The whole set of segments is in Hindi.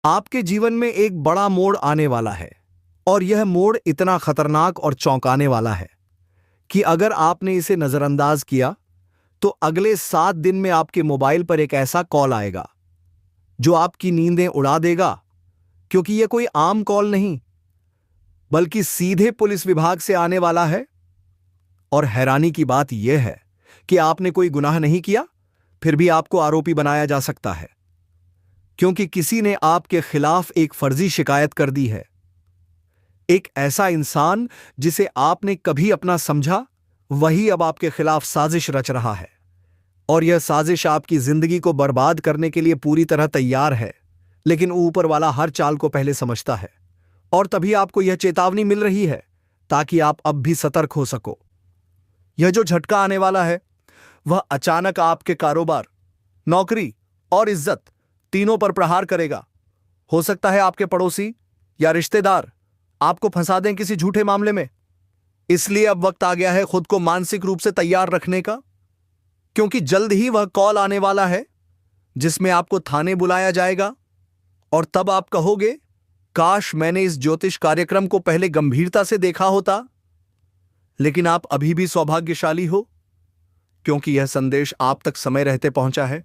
आपके जीवन में एक बड़ा मोड़ आने वाला है और यह मोड़ इतना खतरनाक और चौंकाने वाला है कि अगर आपने इसे नजरअंदाज किया तो अगले 7 दिन में आपके मोबाइल पर एक ऐसा कॉल आएगा जो आपकी नींदें उड़ा देगा, क्योंकि यह कोई आम कॉल नहीं बल्कि सीधे पुलिस विभाग से आने वाला है। और हैरानी की बात यह है कि आपने कोई गुनाह नहीं किया, फिर भी आपको आरोपी बनाया जा सकता है, क्योंकि किसी ने आपके खिलाफ एक फर्जी शिकायत कर दी है। एक ऐसा इंसान जिसे आपने कभी अपना समझा, वही अब आपके खिलाफ साजिश रच रहा है। और यह साजिश आपकी जिंदगी को बर्बाद करने के लिए पूरी तरह तैयार है, लेकिन ऊपर वाला हर चाल को पहले समझता है और तभी आपको यह चेतावनी मिल रही है ताकि आप अब भी सतर्क हो सको। यह जो झटका आने वाला है वह अचानक आपके कारोबार, नौकरी और इज्जत तीनों पर प्रहार करेगा। हो सकता है आपके पड़ोसी या रिश्तेदार आपको फंसा दें किसी झूठे मामले में। इसलिए अब वक्त आ गया है खुद को मानसिक रूप से तैयार रखने का, क्योंकि जल्द ही वह कॉल आने वाला है जिसमें आपको थाने बुलाया जाएगा और तब आप कहोगे, काश मैंने इस ज्योतिष कार्यक्रम को पहले गंभीरता से देखा होता। लेकिन आप अभी भी सौभाग्यशाली हो, क्योंकि यह संदेश आप तक समय रहते पहुंचा है।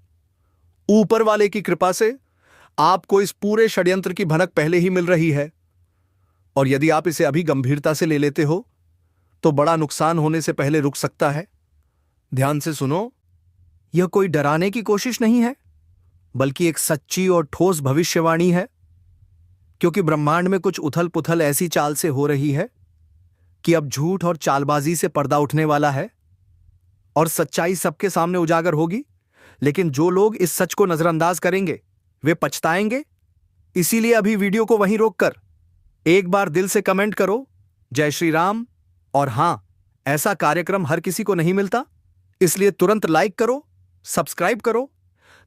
ऊपर वाले की कृपा से आपको इस पूरे षड्यंत्र की भनक पहले ही मिल रही है, और यदि आप इसे अभी गंभीरता से ले लेते हो तो बड़ा नुकसान होने से पहले रुक सकता है। ध्यान से सुनो, यह कोई डराने की कोशिश नहीं है, बल्कि एक सच्ची और ठोस भविष्यवाणी है, क्योंकि ब्रह्मांड में कुछ उथल पुथल ऐसी चाल से हो रही है कि अब झूठ और चालबाजी से पर्दा उठने वाला है और सच्चाई सबके सामने उजागर होगी। लेकिन जो लोग इस सच को नजरअंदाज करेंगे वे पछताएंगे। इसीलिए अभी वीडियो को वहीं रोककर एक बार दिल से कमेंट करो, जय श्री राम। और हां, ऐसा कार्यक्रम हर किसी को नहीं मिलता, इसलिए तुरंत लाइक करो, सब्सक्राइब करो,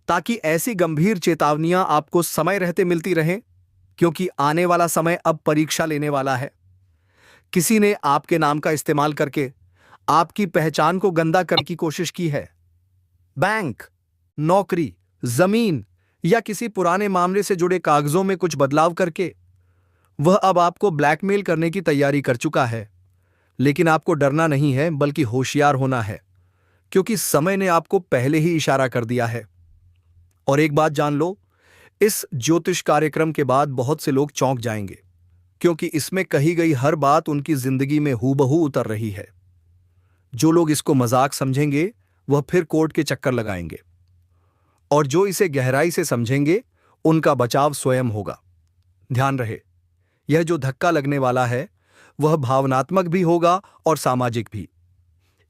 ताकि ऐसी गंभीर चेतावनियां आपको समय रहते मिलती रहें, क्योंकि आने वाला समय अब परीक्षा लेने वाला है। किसी ने आपके नाम का इस्तेमाल करके आपकी पहचान को गंदा करने की कोशिश की है। बैंक, नौकरी, जमीन या किसी पुराने मामले से जुड़े कागजों में कुछ बदलाव करके वह अब आपको ब्लैकमेल करने की तैयारी कर चुका है। लेकिन आपको डरना नहीं है, बल्कि होशियार होना है, क्योंकि समय ने आपको पहले ही इशारा कर दिया है। और एक बात जान लो, इस ज्योतिष कार्यक्रम के बाद बहुत से लोग चौंक जाएंगे, क्योंकि इसमें कही गई हर बात उनकी जिंदगी में हूबहू उतर रही है। जो लोग इसको मजाक समझेंगे वह फिर कोर्ट के चक्कर लगाएंगे, और जो इसे गहराई से समझेंगे उनका बचाव स्वयं होगा। ध्यान रहे, यह जो धक्का लगने वाला है वह भावनात्मक भी होगा और सामाजिक भी,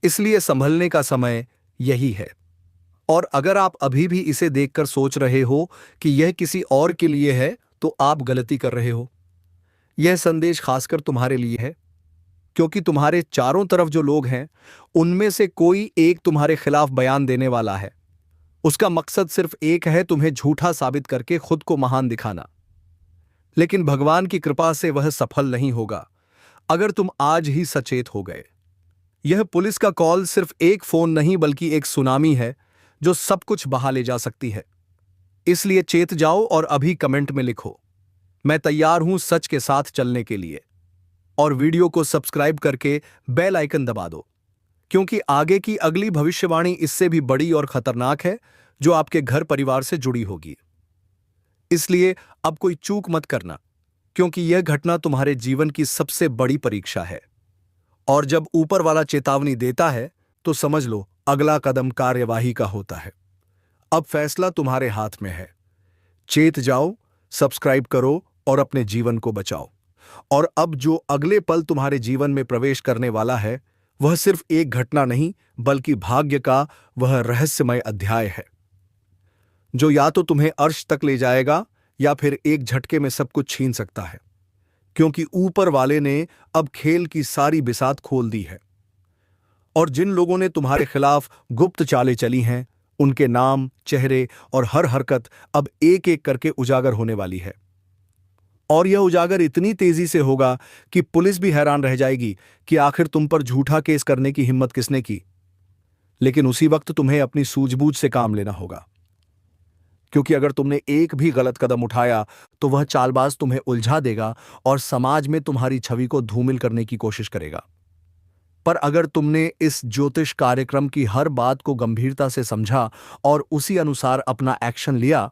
इसलिए संभलने का समय यही है। और अगर आप अभी भी इसे देखकर सोच रहे हो कि यह किसी और के लिए है, तो आप गलती कर रहे हो। यह संदेश खासकर तुम्हारे लिए है, क्योंकि तुम्हारे चारों तरफ जो लोग हैं उनमें से कोई एक तुम्हारे खिलाफ बयान देने वाला है। उसका मकसद सिर्फ एक है, तुम्हें झूठा साबित करके खुद को महान दिखाना। लेकिन भगवान की कृपा से वह सफल नहीं होगा अगर तुम आज ही सचेत हो गए। यह पुलिस का कॉल सिर्फ एक फोन नहीं, बल्कि एक सुनामी है जो सब कुछ बहा ले जा सकती है। इसलिए चेत जाओ और अभी कमेंट में लिखो, मैं तैयार हूं सच के साथ चलने के लिए। और वीडियो को सब्सक्राइब करके बेल आइकन दबा दो, क्योंकि आगे की अगली भविष्यवाणी इससे भी बड़ी और खतरनाक है, जो आपके घर परिवार से जुड़ी होगी। इसलिए अब कोई चूक मत करना, क्योंकि यह घटना तुम्हारे जीवन की सबसे बड़ी परीक्षा है। और जब ऊपर वाला चेतावनी देता है तो समझ लो अगला कदम कार्यवाही का होता है। अब फैसला तुम्हारे हाथ में है। चेत जाओ, सब्सक्राइब करो और अपने जीवन को बचाओ। और अब जो अगले पल तुम्हारे जीवन में प्रवेश करने वाला है वह सिर्फ एक घटना नहीं, बल्कि भाग्य का वह रहस्यमय अध्याय है, जो या तो तुम्हें अर्श तक ले जाएगा या फिर एक झटके में सब कुछ छीन सकता है, क्योंकि ऊपर वाले ने अब खेल की सारी बिसात खोल दी है। और जिन लोगों ने तुम्हारे खिलाफ गुप्त चालें चली हैं, उनके नाम, चेहरे और हर हरकत अब एक एक करके उजागर होने वाली है। और यह उजागर इतनी तेजी से होगा कि पुलिस भी हैरान रह जाएगी कि आखिर तुम पर झूठा केस करने की हिम्मत किसने की। लेकिन उसी वक्त तुम्हें अपनी सूझबूझ से काम लेना होगा, क्योंकि अगर तुमने एक भी गलत कदम उठाया तो वह चालबाज तुम्हें उलझा देगा और समाज में तुम्हारी छवि को धूमिल करने की कोशिश करेगा। पर अगर तुमने इस ज्योतिष कार्यक्रम की हर बात को गंभीरता से समझा और उसी अनुसार अपना एक्शन लिया,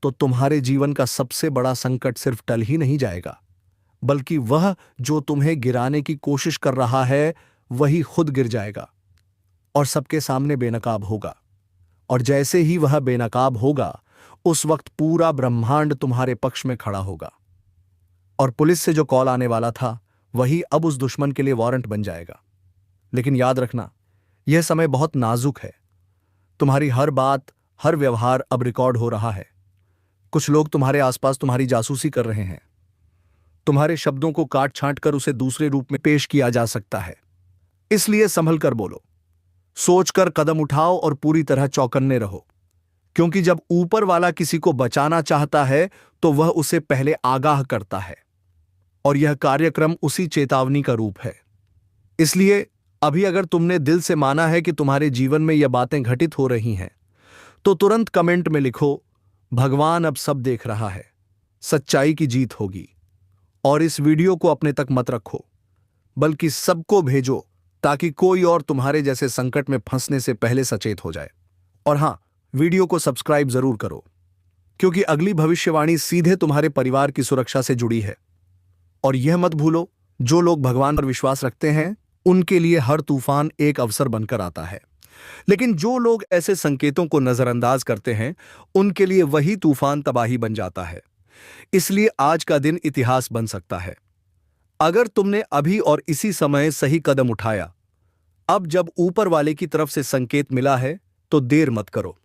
तो तुम्हारे जीवन का सबसे बड़ा संकट सिर्फ टल ही नहीं जाएगा, बल्कि वह जो तुम्हें गिराने की कोशिश कर रहा है वही खुद गिर जाएगा और सबके सामने बेनकाब होगा। और जैसे ही वह बेनकाब होगा, उस वक्त पूरा ब्रह्मांड तुम्हारे पक्ष में खड़ा होगा। और पुलिस से जो कॉल आने वाला था वही अब उस दुश्मन के लिए वारंट बन जाएगा। लेकिन याद रखना, यह समय बहुत नाजुक है। तुम्हारी हर बात, हर व्यवहार अब रिकॉर्ड हो रहा है। कुछ लोग तुम्हारे आसपास तुम्हारी जासूसी कर रहे हैं। तुम्हारे शब्दों को काट छांट कर उसे दूसरे रूप में पेश किया जा सकता है। इसलिए संभल कर बोलो, सोचकर कदम उठाओ और पूरी तरह चौकन्ने रहो, क्योंकि जब ऊपर वाला किसी को बचाना चाहता है तो वह उसे पहले आगाह करता है, और यह कार्यक्रम उसी चेतावनी का रूप है। इसलिए अभी अगर तुमने दिल से माना है कि तुम्हारे जीवन में यह बातें घटित हो रही हैं, तो तुरंत कमेंट में लिखो, भगवान अब सब देख रहा है, सच्चाई की जीत होगी। और इस वीडियो को अपने तक मत रखो, बल्कि सबको भेजो, ताकि कोई और तुम्हारे जैसे संकट में फंसने से पहले सचेत हो जाए। और हां, वीडियो को सब्सक्राइब जरूर करो, क्योंकि अगली भविष्यवाणी सीधे तुम्हारे परिवार की सुरक्षा से जुड़ी है। और यह मत भूलो, जो लोग भगवान पर विश्वास रखते हैं उनके लिए हर तूफान एक अवसर बनकर आता है, लेकिन जो लोग ऐसे संकेतों को नजरअंदाज करते हैं उनके लिए वही तूफान तबाही बन जाता है। इसलिए आज का दिन इतिहास बन सकता है अगर तुमने अभी और इसी समय सही कदम उठाया। अब जब ऊपर वाले की तरफ से संकेत मिला है तो देर मत करो,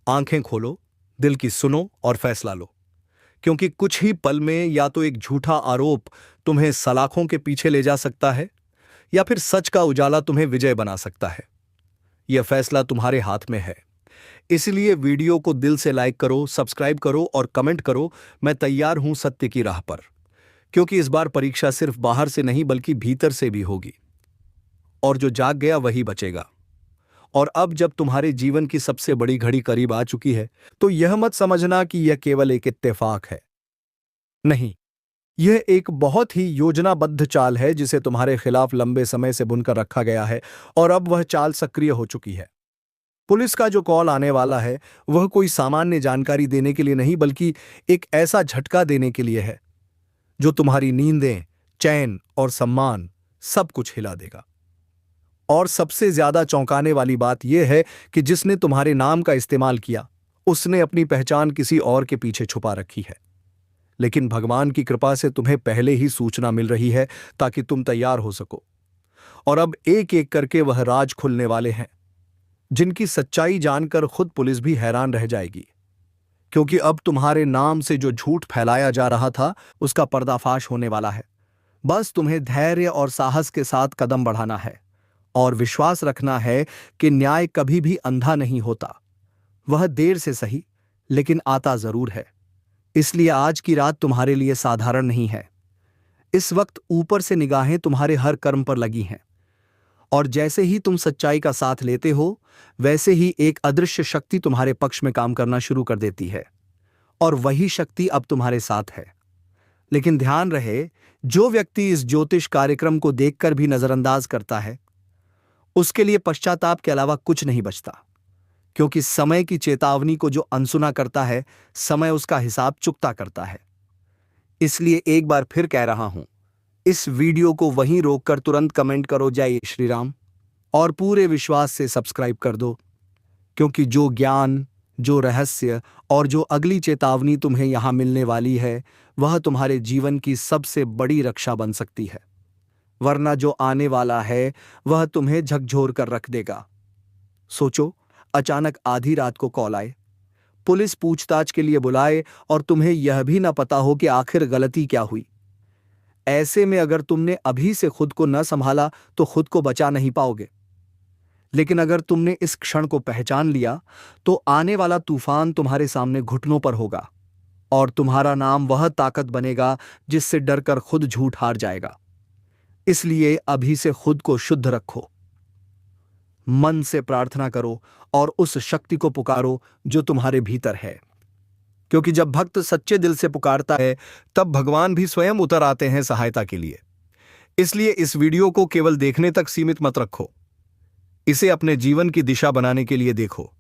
आंखें खोलो, दिल की सुनो और फैसला लो, क्योंकि कुछ ही पल में या तो एक झूठा आरोप तुम्हें सलाखों के पीछे ले जा सकता है, या फिर सच का उजाला तुम्हें विजय बना सकता है। यह फैसला तुम्हारे हाथ में है। इसलिए वीडियो को दिल से लाइक करो, सब्सक्राइब करो और कमेंट करो, मैं तैयार हूं सत्य की राह पर, क्योंकि इस बार परीक्षा सिर्फ बाहर से नहीं बल्कि भीतर से भी होगी, और जो जाग गया वही बचेगा। और अब जब तुम्हारे जीवन की सबसे बड़ी घड़ी करीब आ चुकी है, तो यह मत समझना कि यह केवल एक इत्तेफाक है। नहीं, यह एक बहुत ही योजनाबद्ध चाल है जिसे तुम्हारे खिलाफ लंबे समय से बुनकर रखा गया है, और अब वह चाल सक्रिय हो चुकी है। पुलिस का जो कॉल आने वाला है वह कोई सामान्य जानकारी देने के लिए नहीं, बल्कि एक ऐसा झटका देने के लिए है जो तुम्हारी नींदें, चैन और सम्मान सब कुछ हिला देगा। और सबसे ज्यादा चौंकाने वाली बात यह है कि जिसने तुम्हारे नाम का इस्तेमाल किया उसने अपनी पहचान किसी और के पीछे छुपा रखी है। लेकिन भगवान की कृपा से तुम्हें पहले ही सूचना मिल रही है ताकि तुम तैयार हो सको। और अब एक एक करके वह राज खुलने वाले हैं जिनकी सच्चाई जानकर खुद पुलिस भी हैरान रह जाएगी, क्योंकि अब तुम्हारे नाम से जो झूठ फैलाया जा रहा था उसका पर्दाफाश होने वाला है। बस तुम्हें धैर्य और साहस के साथ कदम बढ़ाना है और विश्वास रखना है कि न्याय कभी भी अंधा नहीं होता। वह देर से सही लेकिन आता जरूर है। इसलिए आज की रात तुम्हारे लिए साधारण नहीं है। इस वक्त ऊपर से निगाहें तुम्हारे हर कर्म पर लगी हैं, और जैसे ही तुम सच्चाई का साथ लेते हो वैसे ही एक अदृश्य शक्ति तुम्हारे पक्ष में काम करना शुरू कर देती है, और वही शक्ति अब तुम्हारे साथ है। लेकिन ध्यान रहे, जो व्यक्ति इस ज्योतिष कार्यक्रम को देखकर भी नजरअंदाज करता है उसके लिए पश्चाताप के अलावा कुछ नहीं बचता, क्योंकि समय की चेतावनी को जो अनसुना करता है समय उसका हिसाब चुकता करता है। इसलिए एक बार फिर कह रहा हूं, इस वीडियो को वहीं रोककर तुरंत कमेंट करो जय श्री राम, और पूरे विश्वास से सब्सक्राइब कर दो, क्योंकि जो ज्ञान, जो रहस्य और जो अगली चेतावनी तुम्हें यहां मिलने वाली है वह तुम्हारे जीवन की सबसे बड़ी रक्षा बन सकती है। वरना जो आने वाला है वह तुम्हें झकझोर कर रख देगा। सोचो, अचानक आधी रात को कॉल आए, पुलिस पूछताछ के लिए बुलाए और तुम्हें यह भी न पता हो कि आखिर गलती क्या हुई। ऐसे में अगर तुमने अभी से खुद को न संभाला तो खुद को बचा नहीं पाओगे। लेकिन अगर तुमने इस क्षण को पहचान लिया तो आने वाला तूफान तुम्हारे सामने घुटनों पर होगा, और तुम्हारा नाम वह ताकत बनेगा जिससे डरकर खुद झूठ हार जाएगा। इसलिए अभी से खुद को शुद्ध रखो, मन से प्रार्थना करो और उस शक्ति को पुकारो जो तुम्हारे भीतर है। क्योंकि जब भक्त सच्चे दिल से पुकारता है तब भगवान भी स्वयं उतर आते हैं सहायता के लिए। इसलिए इस वीडियो को केवल देखने तक सीमित मत रखो, इसे अपने जीवन की दिशा बनाने के लिए देखो।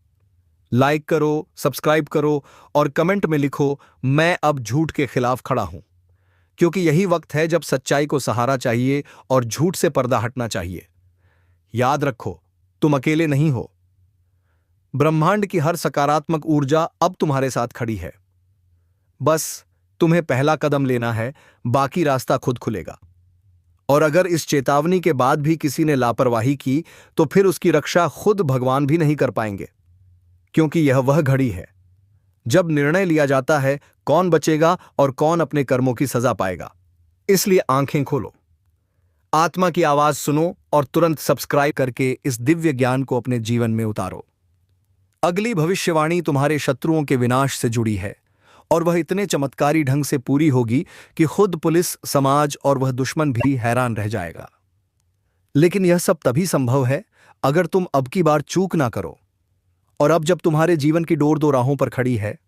लाइक करो, सब्सक्राइब करो और कमेंट में लिखो, मैं अब झूठ के खिलाफ खड़ा हूं। क्योंकि यही वक्त है जब सच्चाई को सहारा चाहिए और झूठ से पर्दा हटना चाहिए। याद रखो, तुम अकेले नहीं हो। ब्रह्मांड की हर सकारात्मक ऊर्जा अब तुम्हारे साथ खड़ी है। बस तुम्हें पहला कदम लेना है, बाकी रास्ता खुद खुलेगा। और अगर इस चेतावनी के बाद भी किसी ने लापरवाही की तो फिर उसकी रक्षा खुद भगवान भी नहीं कर पाएंगे। क्योंकि यह वह घड़ी है जब निर्णय लिया जाता है कौन बचेगा और कौन अपने कर्मों की सजा पाएगा। इसलिए आंखें खोलो, आत्मा की आवाज सुनो और तुरंत सब्सक्राइब करके इस दिव्य ज्ञान को अपने जीवन में उतारो। अगली भविष्यवाणी तुम्हारे शत्रुओं के विनाश से जुड़ी है और वह इतने चमत्कारी ढंग से पूरी होगी कि खुद पुलिस, समाज और वह दुश्मन भी हैरान रह जाएगा। लेकिन यह सब तभी संभव है अगर तुम अब की बार चूक ना करो। और अब जब तुम्हारे जीवन की डोर दो राहों पर खड़ी है,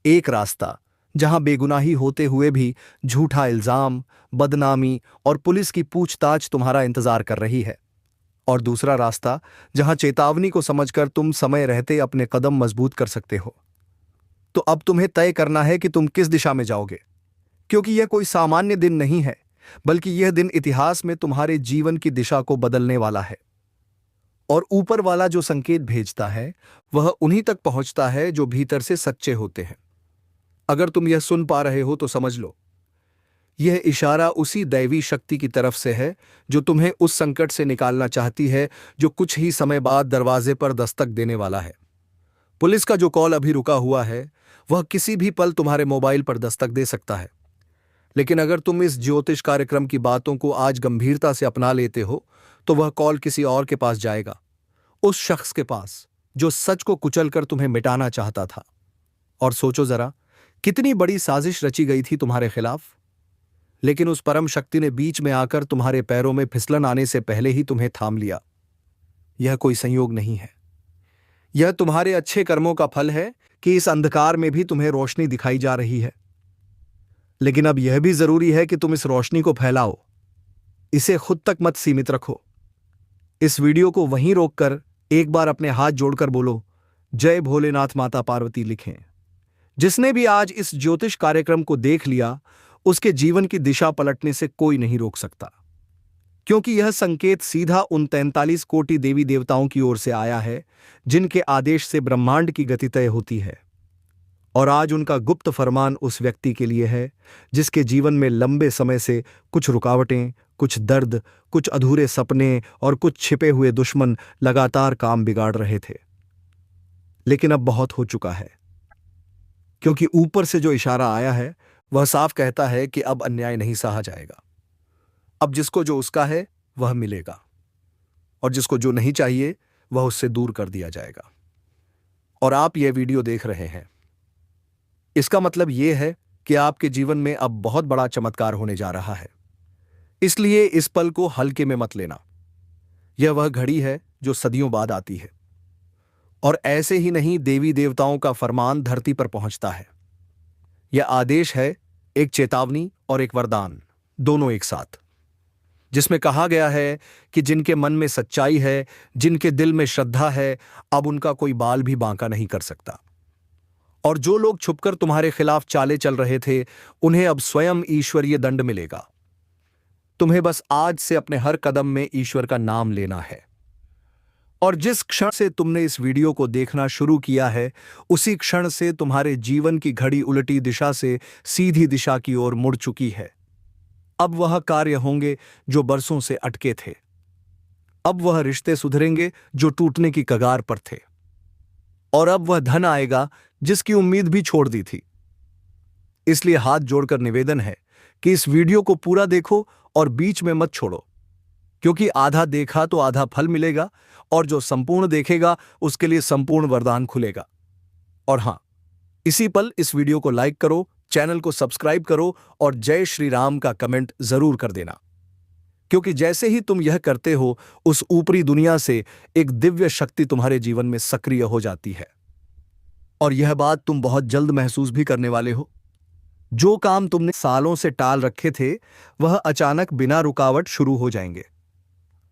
एक रास्ता जहां बेगुनाही होते हुए भी झूठा इल्जाम, बदनामी और पुलिस की पूछताछ तुम्हारा इंतजार कर रही है, और दूसरा रास्ता जहां चेतावनी को समझकर तुम समय रहते अपने कदम मजबूत कर सकते हो। तो अब तुम्हें तय करना है कि तुम किस दिशा में जाओगे। क्योंकि यह कोई सामान्य दिन नहीं है, बल्कि यह दिन इतिहास में तुम्हारे जीवन की दिशा को बदलने वाला है। और ऊपर वाला जो संकेत भेजता है वह उन्हीं तक पहुंचता है जो भीतर से सच्चे होते हैं। अगर तुम यह सुन पा रहे हो तो समझ लो, यह इशारा उसी दैवी शक्ति की तरफ से है जो तुम्हें उस संकट से निकालना चाहती है जो कुछ ही समय बाद दरवाजे पर दस्तक देने वाला है। पुलिस का जो कॉल अभी रुका हुआ है वह किसी भी पल तुम्हारे मोबाइल पर दस्तक दे सकता है। लेकिन अगर तुम इस ज्योतिष कार्यक्रम की बातों को आज गंभीरता से अपना लेते हो तो वह कॉल किसी और के पास जाएगा, उस शख्स के पास जो सच को कुचलकर तुम्हें मिटाना चाहता था। और सोचो जरा, कितनी बड़ी साजिश रची गई थी तुम्हारे खिलाफ, लेकिन उस परम शक्ति ने बीच में आकर तुम्हारे पैरों में फिसलन आने से पहले ही तुम्हें थाम लिया। यह कोई संयोग नहीं है, यह तुम्हारे अच्छे कर्मों का फल है कि इस अंधकार में भी तुम्हें रोशनी दिखाई जा रही है। लेकिन अब यह भी जरूरी है कि तुम इस रोशनी को फैलाओ, इसे खुद तक मत सीमित रखो। इस वीडियो को वहीं रोककर एक बार अपने हाथ जोड़कर बोलो, जय भोलेनाथ माता पार्वती लिखें। जिसने भी आज इस ज्योतिष कार्यक्रम को देख लिया उसके जीवन की दिशा पलटने से कोई नहीं रोक सकता। क्योंकि यह संकेत सीधा उन 43 कोटि देवी देवताओं की ओर से आया है जिनके आदेश से ब्रह्मांड की गति तय होती है। और आज उनका गुप्त फरमान उस व्यक्ति के लिए है जिसके जीवन में लंबे समय से कुछ रुकावटें, कुछ दर्द, कुछ अधूरे सपने और कुछ छिपे हुए दुश्मन लगातार काम बिगाड़ रहे थे। लेकिन अब बहुत हो चुका है, क्योंकि ऊपर से जो इशारा आया है वह साफ कहता है कि अब अन्याय नहीं सहा जाएगा। अब जिसको जो उसका है वह मिलेगा, और जिसको जो नहीं चाहिए वह उससे दूर कर दिया जाएगा। और आप यह वीडियो देख रहे हैं, इसका मतलब यह है कि आपके जीवन में अब बहुत बड़ा चमत्कार होने जा रहा है। इसलिए इस पल को हल्के में मत लेना। यह वह घड़ी है जो सदियों बाद आती है, और ऐसे ही नहीं देवी देवताओं का फरमान धरती पर पहुंचता है। यह आदेश है, एक चेतावनी और एक वरदान, दोनों एक साथ, जिसमें कहा गया है कि जिनके मन में सच्चाई है, जिनके दिल में श्रद्धा है, अब उनका कोई बाल भी बांका नहीं कर सकता। और जो लोग छुपकर तुम्हारे खिलाफ चाले चल रहे थे उन्हें अब स्वयं ईश्वरीय दंड मिलेगा। तुम्हें बस आज से अपने हर कदम में ईश्वर का नाम लेना है। और जिस क्षण से तुमने इस वीडियो को देखना शुरू किया है उसी क्षण से तुम्हारे जीवन की घड़ी उलटी दिशा से सीधी दिशा की ओर मुड़ चुकी है। अब वह कार्य होंगे जो बरसों से अटके थे। अब वह रिश्ते सुधरेंगे जो टूटने की कगार पर थे। और अब वह धन आएगा जिसकी उम्मीद भी छोड़ दी थी। इसलिए हाथ जोड़कर निवेदन है कि इस वीडियो को पूरा देखो और बीच में मत छोड़ो, क्योंकि आधा देखा तो आधा फल मिलेगा, और जो संपूर्ण देखेगा उसके लिए संपूर्ण वरदान खुलेगा। और हां, इसी पल इस वीडियो को लाइक करो, चैनल को सब्सक्राइब करो और जय श्री राम का कमेंट जरूर कर देना। क्योंकि जैसे ही तुम यह करते हो उस ऊपरी दुनिया से एक दिव्य शक्ति तुम्हारे जीवन में सक्रिय हो जाती है। और यह बात तुम बहुत जल्द महसूस भी करने वाले हो। जो काम तुमने सालों से टाल रखे थे वह अचानक बिना रुकावट शुरू हो जाएंगे।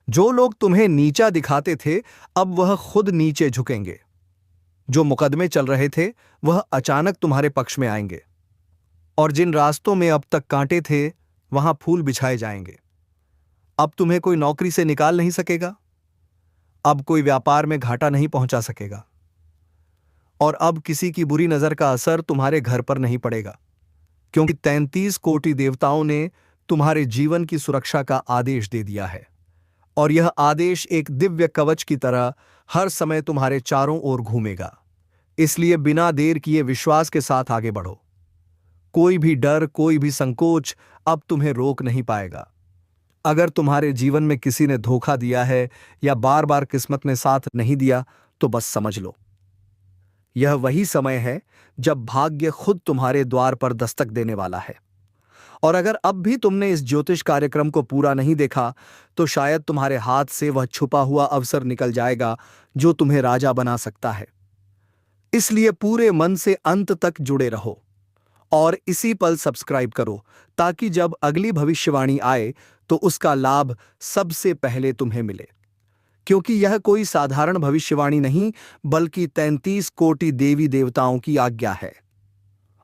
जो लोग तुम्हें नीचा दिखाते थे अब वह खुद नीचे झुकेंगे। जो मुकदमे चल रहे थे वह अचानक तुम्हारे पक्ष में आएंगे। और जिन रास्तों में अब तक कांटे थे वहां फूल बिछाए जाएंगे। अब तुम्हें कोई नौकरी से निकाल नहीं सकेगा। अब कोई व्यापार में घाटा नहीं पहुंचा सकेगा। और अब किसी की बुरी नजर का असर तुम्हारे घर पर नहीं पड़ेगा, क्योंकि 33 कोटि देवताओं ने तुम्हारे जीवन की सुरक्षा का आदेश दे दिया है। और यह आदेश एक दिव्य कवच की तरह हर समय तुम्हारे चारों ओर घूमेगा। इसलिए बिना देर किए विश्वास के साथ आगे बढ़ो। कोई भी डर, कोई भी संकोच अब तुम्हें रोक नहीं पाएगा। अगर तुम्हारे जीवन में किसी ने धोखा दिया है या बार बार किस्मत ने साथ नहीं दिया तो बस समझ लो, यह वही समय है जब भाग्य खुद तुम्हारे द्वार पर दस्तक देने वाला है। और अगर अब भी तुमने इस ज्योतिष कार्यक्रम को पूरा नहीं देखा तो शायद तुम्हारे हाथ से वह छुपा हुआ अवसर निकल जाएगा जो तुम्हें राजा बना सकता है। इसलिए पूरे मन से अंत तक जुड़े रहो और इसी पल सब्सक्राइब करो, ताकि जब अगली भविष्यवाणी आए तो उसका लाभ सबसे पहले तुम्हें मिले। क्योंकि यह कोई साधारण भविष्यवाणी नहीं, बल्कि 33 कोटि देवी देवताओं की आज्ञा है।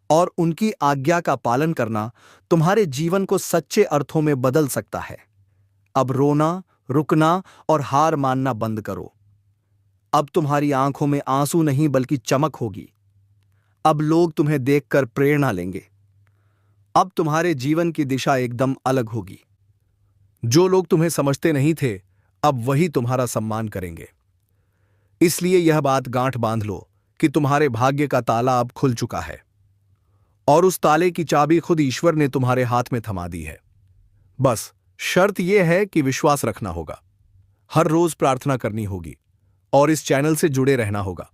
और उनकी आज्ञा का पालन करना तुम्हारे जीवन को सच्चे अर्थों में बदल सकता है। अब रोना, रुकना और हार मानना बंद करो। अब तुम्हारी आंखों में आंसू नहीं बल्कि चमक होगी। अब लोग तुम्हें देखकर प्रेरणा लेंगे। अब तुम्हारे जीवन की दिशा एकदम अलग होगी। जो लोग तुम्हें समझते नहीं थे अब वही तुम्हारा सम्मान करेंगे। इसलिए यह बात गांठ बांध लो कि तुम्हारे भाग्य का ताला अब खुल चुका है और उस ताले की चाबी खुद ईश्वर ने तुम्हारे हाथ में थमा दी है। बस शर्त यह है कि विश्वास रखना होगा, हर रोज प्रार्थना करनी होगी और इस चैनल से जुड़े रहना होगा,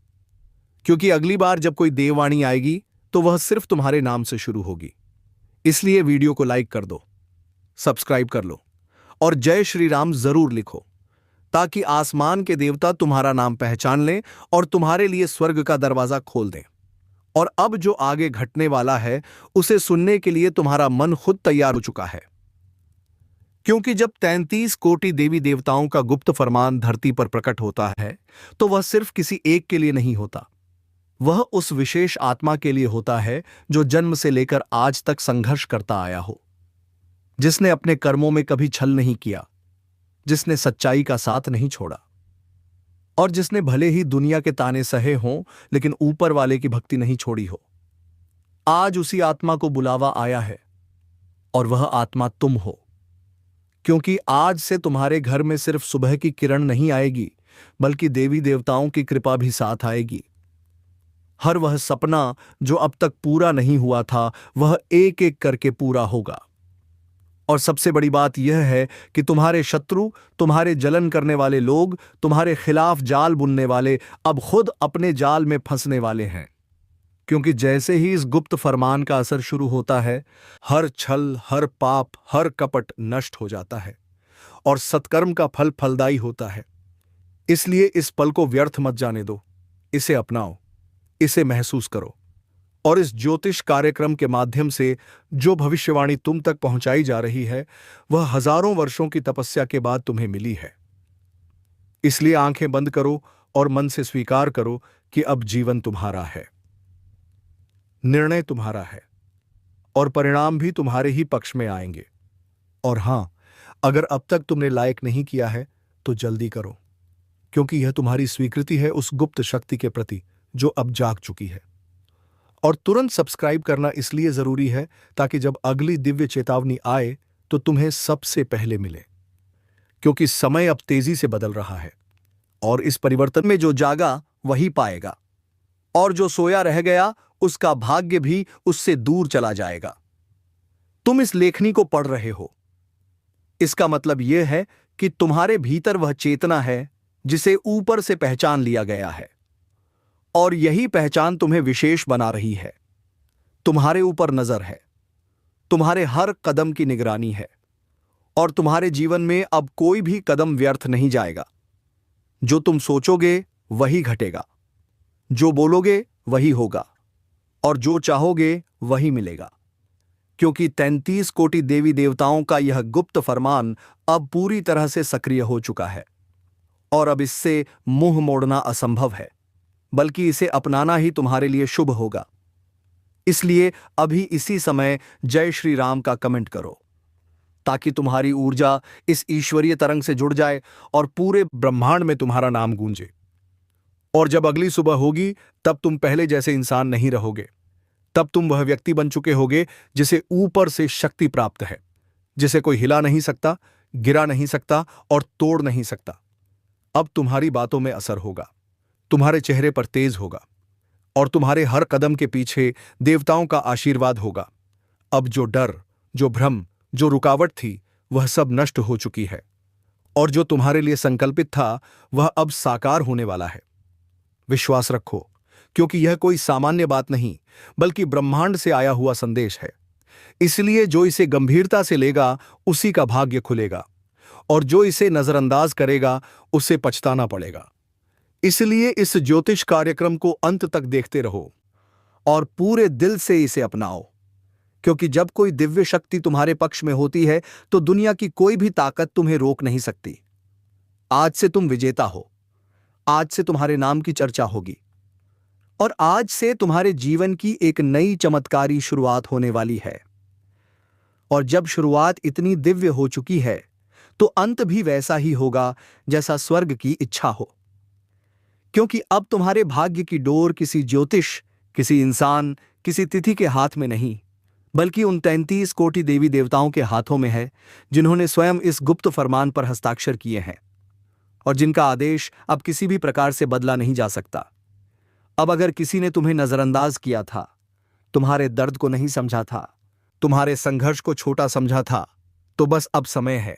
क्योंकि अगली बार जब कोई देववाणी आएगी तो वह सिर्फ तुम्हारे नाम से शुरू होगी। इसलिए वीडियो को लाइक कर दो, सब्सक्राइब कर लो और जय श्री राम जरूर लिखो, ताकि आसमान के देवता तुम्हारा नाम पहचान लें और तुम्हारे लिए स्वर्ग का दरवाजा खोल दें। और अब जो आगे घटने वाला है उसे सुनने के लिए तुम्हारा मन खुद तैयार हो चुका है। क्योंकि जब 33 कोटि देवी देवताओं का गुप्त फरमान धरती पर प्रकट होता है तो वह सिर्फ किसी एक के लिए नहीं होता, वह उस विशेष आत्मा के लिए होता है जो जन्म से लेकर आज तक संघर्ष करता आया हो, जिसने अपने कर्मों में कभी छल नहीं किया, जिसने सच्चाई का साथ नहीं छोड़ा और जिसने भले ही दुनिया के ताने सहे हों लेकिन ऊपर वाले की भक्ति नहीं छोड़ी हो। आज उसी आत्मा को बुलावा आया है और वह आत्मा तुम हो। क्योंकि आज से तुम्हारे घर में सिर्फ सुबह की किरण नहीं आएगी बल्कि देवी देवताओं की कृपा भी साथ आएगी। हर वह सपना जो अब तक पूरा नहीं हुआ था वह एक एक करके पूरा होगा। और सबसे बड़ी बात यह है कि तुम्हारे शत्रु, तुम्हारे जलन करने वाले लोग, तुम्हारे खिलाफ जाल बुनने वाले अब खुद अपने जाल में फंसने वाले हैं। क्योंकि जैसे ही इस गुप्त फरमान का असर शुरू होता है हर छल, हर पाप, हर कपट नष्ट हो जाता है और सत्कर्म का फल फलदायी होता है। इसलिए इस पल को व्यर्थ मत जाने दो, इसे अपनाओ, इसे महसूस करो। और इस ज्योतिष कार्यक्रम के माध्यम से जो भविष्यवाणी तुम तक पहुंचाई जा रही है वह हजारों वर्षों की तपस्या के बाद तुम्हें मिली है। इसलिए आंखें बंद करो और मन से स्वीकार करो कि अब जीवन तुम्हारा है, निर्णय तुम्हारा है और परिणाम भी तुम्हारे ही पक्ष में आएंगे। और हां, अगर अब तक तुमने लायक नहीं किया है तो जल्दी करो, क्योंकि यह तुम्हारी स्वीकृति है उस गुप्त शक्ति के प्रति जो अब जाग चुकी है। और तुरंत सब्सक्राइब करना इसलिए जरूरी है ताकि जब अगली दिव्य चेतावनी आए तो तुम्हें सबसे पहले मिले। क्योंकि समय अब तेजी से बदल रहा है और इस परिवर्तन में जो जागा वही पाएगा और जो सोया रह गया उसका भाग्य भी उससे दूर चला जाएगा। तुम इस लेखनी को पढ़ रहे हो, इसका मतलब यह है कि तुम्हारे भीतर वह चेतना है जिसे ऊपर से पहचान लिया गया है और यही पहचान तुम्हें विशेष बना रही है। तुम्हारे ऊपर नजर है, तुम्हारे हर कदम की निगरानी है और तुम्हारे जीवन में अब कोई भी कदम व्यर्थ नहीं जाएगा। जो तुम सोचोगे वही घटेगा, जो बोलोगे वही होगा, और जो चाहोगे वही मिलेगा। क्योंकि 33 कोटि देवी देवताओं का यह गुप्त फरमान अब पूरी तरह से सक्रिय हो चुका है, और अब इससे मुंह मोड़ना असंभव है, बल्कि इसे अपनाना ही तुम्हारे लिए शुभ होगा। इसलिए अभी इसी समय जय श्री राम का कमेंट करो, ताकि तुम्हारी ऊर्जा इस ईश्वरीय तरंग से जुड़ जाए और पूरे ब्रह्मांड में तुम्हारा नाम गूंजे। और जब अगली सुबह होगी, तब तुम पहले जैसे इंसान नहीं रहोगे। तब तुम वह व्यक्ति बन चुके होगे जिसे ऊपर से शक्ति प्राप्त है, जिसे कोई हिला नहीं सकता, गिरा नहीं सकता और तोड़ नहीं सकता। अब तुम्हारी बातों में असर होगा, तुम्हारे चेहरे पर तेज होगा, और तुम्हारे हर कदम के पीछे देवताओं का आशीर्वाद होगा। अब जो डर, जो भ्रम, जो रुकावट थी, वह सब नष्ट हो चुकी है, और जो तुम्हारे लिए संकल्पित था वह अब साकार होने वाला है। विश्वास रखो, क्योंकि यह कोई सामान्य बात नहीं, बल्कि ब्रह्मांड से आया हुआ संदेश है। इसलिए जो इसे गंभीरता से लेगा उसी का भाग्य खुलेगा, और जो इसे नजरअंदाज करेगा उसे पछताना पड़ेगा। इसलिए इस ज्योतिष कार्यक्रम को अंत तक देखते रहो और पूरे दिल से इसे अपनाओ, क्योंकि जब कोई दिव्य शक्ति तुम्हारे पक्ष में होती है तो दुनिया की कोई भी ताकत तुम्हें रोक नहीं सकती। आज से तुम विजेता हो, आज से तुम्हारे नाम की चर्चा होगी, और आज से तुम्हारे जीवन की एक नई चमत्कारी शुरुआत होने वाली है। और जब शुरुआत इतनी दिव्य हो चुकी है तो अंत भी वैसा ही होगा जैसा स्वर्ग की इच्छा हो, क्योंकि अब तुम्हारे भाग्य की डोर किसी ज्योतिष, किसी इंसान, किसी तिथि के हाथ में नहीं, बल्कि उन 33 कोटि देवी देवताओं के हाथों में है, जिन्होंने स्वयं इस गुप्त फरमान पर हस्ताक्षर किए हैं, और जिनका आदेश अब किसी भी प्रकार से बदला नहीं जा सकता। अब अगर किसी ने तुम्हें नजरअंदाज किया था, तुम्हारे दर्द को नहीं समझा था, तुम्हारे संघर्ष को छोटा समझा था, तो बस अब समय है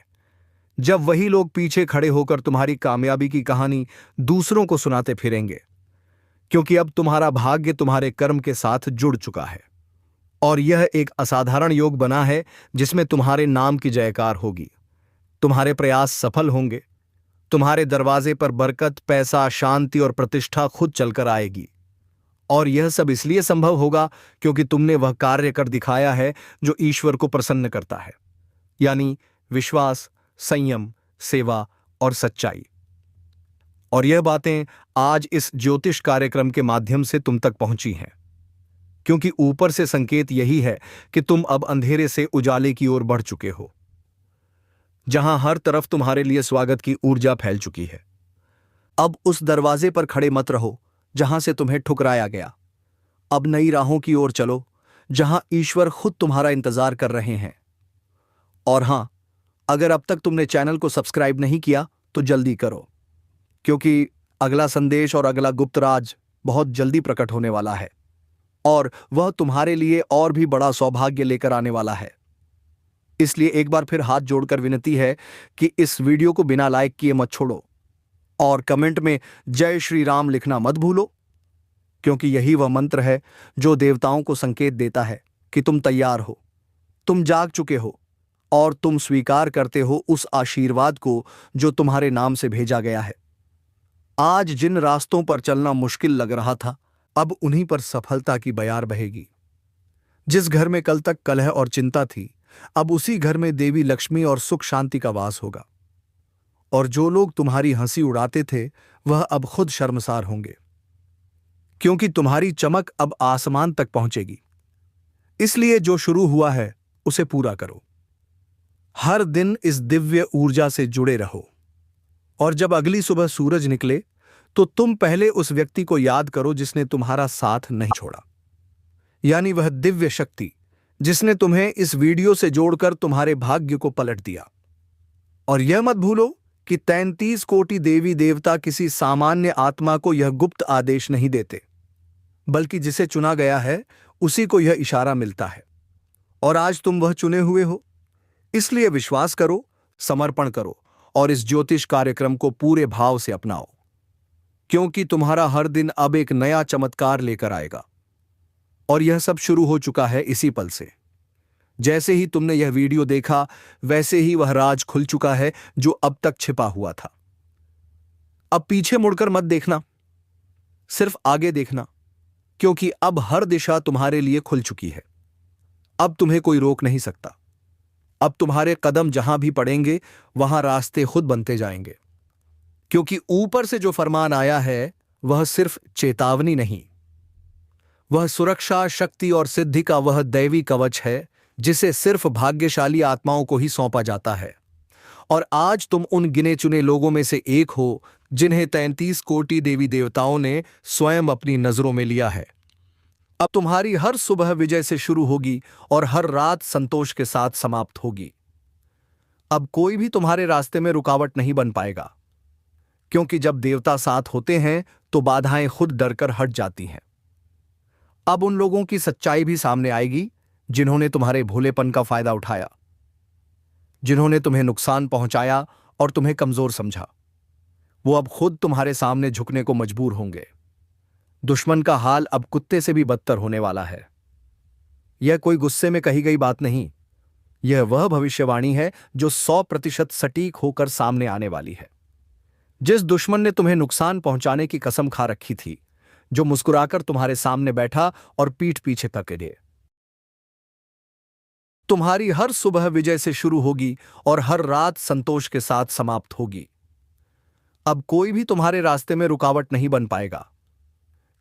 जब वही लोग पीछे खड़े होकर तुम्हारी कामयाबी की कहानी दूसरों को सुनाते फिरेंगे, क्योंकि अब तुम्हारा भाग्य तुम्हारे कर्म के साथ जुड़ चुका है, और यह एक असाधारण योग बना है जिसमें तुम्हारे नाम की जयकार होगी। तुम्हारे प्रयास सफल होंगे, तुम्हारे दरवाजे पर बरकत, पैसा, शांति और प्रतिष्ठा खुद चलकर आएगी। और यह सब इसलिए संभव होगा क्योंकि तुमने वह कार्य कर दिखाया है जो ईश्वर को प्रसन्न करता है, यानी विश्वास, संयम, सेवा और सच्चाई। और यह बातें आज इस ज्योतिष कार्यक्रम के माध्यम से तुम तक पहुंची हैं, क्योंकि ऊपर से संकेत यही है कि तुम अब अंधेरे से उजाले की ओर बढ़ चुके हो, जहां हर तरफ तुम्हारे लिए स्वागत की ऊर्जा फैल चुकी है। अब उस दरवाजे पर खड़े मत रहो जहां से तुम्हें ठुकराया गया। अब नई राहों की ओर चलो, जहां ईश्वर खुद तुम्हारा इंतजार कर रहे हैं। और हां, अगर अब तक तुमने चैनल को सब्सक्राइब नहीं किया तो जल्दी करो, क्योंकि अगला संदेश और अगला गुप्त राज बहुत जल्दी प्रकट होने वाला है, और वह तुम्हारे लिए और भी बड़ा सौभाग्य लेकर आने वाला है। इसलिए एक बार फिर हाथ जोड़कर विनती है कि इस वीडियो को बिना लाइक किए मत छोड़ो, और कमेंट में जय श्री राम लिखना मत भूलो, क्योंकि यही वह मंत्र है जो देवताओं को संकेत देता है कि तुम तैयार हो, तुम जाग चुके हो, और तुम स्वीकार करते हो उस आशीर्वाद को जो तुम्हारे नाम से भेजा गया है। आज जिन रास्तों पर चलना मुश्किल लग रहा था, अब उन्हीं पर सफलता की बयार बहेगी। जिस घर में कल तक कलह और चिंता थी, अब उसी घर में देवी लक्ष्मी और सुख शांति का वास होगा। और जो लोग तुम्हारी हंसी उड़ाते थे वह अब खुद शर्मसार होंगे, क्योंकि तुम्हारी चमक अब आसमान तक पहुंचेगी। इसलिए जो शुरू हुआ है उसे पूरा करो। हर दिन इस दिव्य ऊर्जा से जुड़े रहो, और जब अगली सुबह सूरज निकले तो तुम पहले उस व्यक्ति को याद करो जिसने तुम्हारा साथ नहीं छोड़ा, यानी वह दिव्य शक्ति जिसने तुम्हें इस वीडियो से जोड़कर तुम्हारे भाग्य को पलट दिया। और यह मत भूलो कि 33 कोटि देवी देवता किसी सामान्य आत्मा को यह गुप्त आदेश नहीं देते, बल्कि जिसे चुना गया है उसी को यह इशारा मिलता है। और आज तुम वह चुने हुए हो। इसलिए विश्वास करो, समर्पण करो, और इस ज्योतिष कार्यक्रम को पूरे भाव से अपनाओ, क्योंकि तुम्हारा हर दिन अब एक नया चमत्कार लेकर आएगा। और यह सब शुरू हो चुका है इसी पल से। जैसे ही तुमने यह वीडियो देखा, वैसे ही वह राज खुल चुका है जो अब तक छिपा हुआ था। अब पीछे मुड़कर मत देखना, सिर्फ आगे देखना, क्योंकि अब हर दिशा तुम्हारे लिए खुल चुकी है। अब तुम्हें कोई रोक नहीं सकता। अब तुम्हारे कदम जहां भी पड़ेंगे वहां रास्ते खुद बनते जाएंगे, क्योंकि ऊपर से जो फरमान आया है वह सिर्फ चेतावनी नहीं, वह सुरक्षा, शक्ति और सिद्धि का वह दैवी कवच है जिसे सिर्फ भाग्यशाली आत्माओं को ही सौंपा जाता है। और आज तुम उन गिने चुने लोगों में से एक हो जिन्हें 33 कोटि देवी देवताओं ने स्वयं अपनी नजरों में लिया है। अब तुम्हारी हर सुबह विजय से शुरू होगी और हर रात संतोष के साथ समाप्त होगी। अब कोई भी तुम्हारे रास्ते में रुकावट नहीं बन पाएगा, क्योंकि जब देवता साथ होते हैं तो बाधाएं खुद डरकर हट जाती हैं। अब उन लोगों की सच्चाई भी सामने आएगी जिन्होंने तुम्हारे भोलेपन का फायदा उठाया, जिन्होंने तुम्हें नुकसान पहुंचाया और तुम्हें कमजोर समझा। वो अब खुद तुम्हारे सामने झुकने को मजबूर होंगे। दुश्मन का हाल अब कुत्ते से भी बदतर होने वाला है। यह कोई गुस्से में कही गई बात नहीं, यह वह भविष्यवाणी है जो 100% सटीक होकर सामने आने वाली है। जिस दुश्मन ने तुम्हें नुकसान पहुंचाने की कसम खा रखी थी, जो मुस्कुराकर तुम्हारे सामने बैठा और पीठ पीछे तके, तुम्हारी हर सुबह विजय से शुरू होगी और हर रात संतोष के साथ समाप्त होगी। अब कोई भी तुम्हारे रास्ते में रुकावट नहीं बन पाएगा,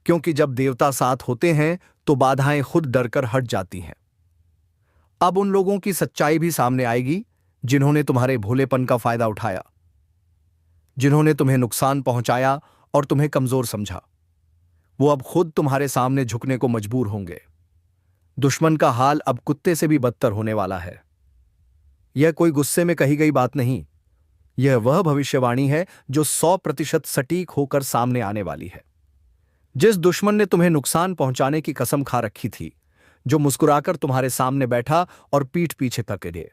क्योंकि जब देवता साथ होते हैं तो बाधाएं खुद डरकर हट जाती हैं। अब उन लोगों की सच्चाई भी सामने आएगी जिन्होंने तुम्हारे भोलेपन का फायदा उठाया, जिन्होंने तुम्हें नुकसान पहुंचाया और तुम्हें कमजोर समझा। वो अब खुद तुम्हारे सामने झुकने को मजबूर होंगे। दुश्मन का हाल अब कुत्ते से भी बदतर होने वाला है। यह कोई गुस्से में कही गई बात नहीं, यह वह भविष्यवाणी है जो 100% सटीक होकर सामने आने वाली है। जिस दुश्मन ने तुम्हें नुकसान पहुंचाने की कसम खा रखी थी, जो मुस्कुराकर तुम्हारे सामने बैठा और पीठ पीछे तके,